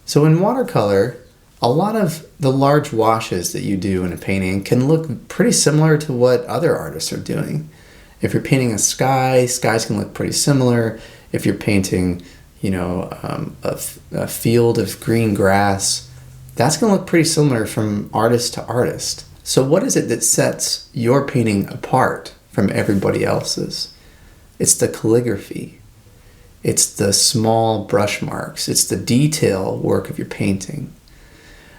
So in watercolor, a lot of the large washes that you do in a painting can look pretty similar to what other artists are doing. If you're painting a sky, skies can look pretty similar. If you're painting, a field of green grass, that's going to look pretty similar from artist to artist. So what is it that sets your painting apart from everybody else's? It's the calligraphy. It's the small brush marks. It's the detail work of your painting.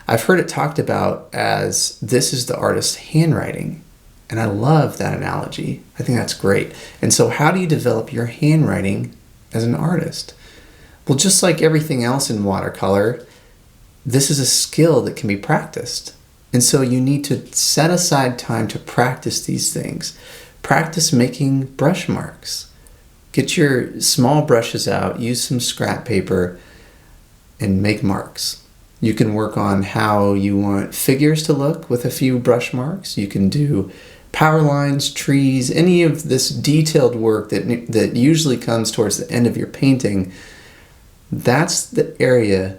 I've heard it talked about as this is the artist's handwriting. And I love that analogy. I think that's great. And so how do you develop your handwriting as an artist? Well, just like everything else in watercolor, this is a skill that can be practiced. And so you need to set aside time to practice these things. Practice making brush marks. Get your small brushes out, use some scrap paper, and make marks. You can work on how you want figures to look with a few brush marks. You can do power lines, trees, any of this detailed work that usually comes towards the end of your painting. That's the area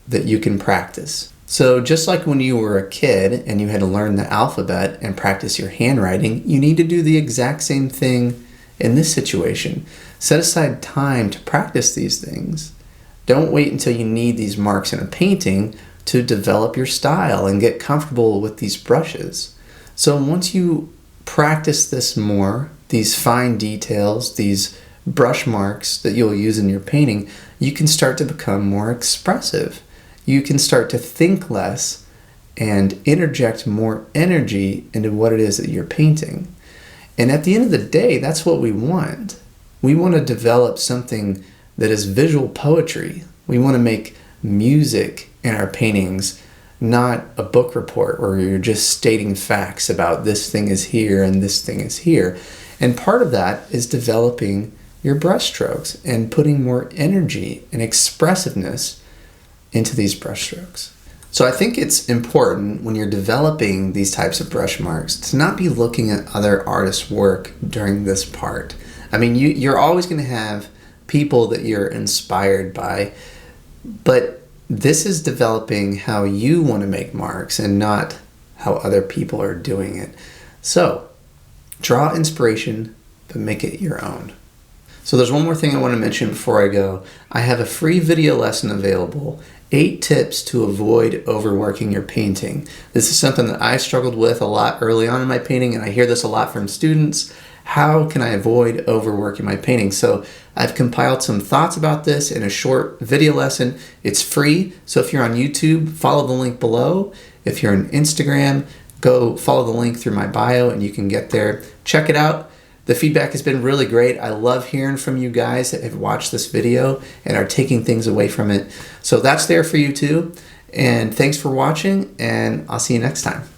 that you can practice. So just like when you were a kid and you had to learn the alphabet and practice your handwriting, you need to do the exact same thing in this situation. Set aside time to practice these things. Don't wait until you need these marks in a painting to develop your style and get comfortable with these brushes. So once you practice this more, these fine details, these brush marks that you'll use in your painting, you can start to become more expressive. You can start to think less and interject more energy into what it is that you're painting. And at the end of the day, that's what we want. We want to develop something that is visual poetry. We want to make music in our paintings, not a book report where you're just stating facts about this thing is here and this thing is here. And part of that is developing your brush strokes and putting more energy and expressiveness into these brush strokes. So I think it's important when you're developing these types of brush marks to not be looking at other artists' work during this part. I mean, you're always going to have people that you're inspired by, but this is developing how you want to make marks and not how other people are doing it. So draw inspiration, but make it your own. So there's one more thing I want to mention before I go. I have a free video lesson available, 8 tips to avoid overworking your painting. This is something that I struggled with a lot early on in my painting, and I hear this a lot from students. How can I avoid overworking my painting? So I've compiled some thoughts about this in a short video lesson. It's free, so if you're on YouTube, follow the link below. If you're on Instagram, go follow the link through my bio and you can get there. Check it out. The feedback has been really great. I love hearing from you guys that have watched this video and are taking things away from it. So that's there for you too. And thanks for watching, and I'll see you next time.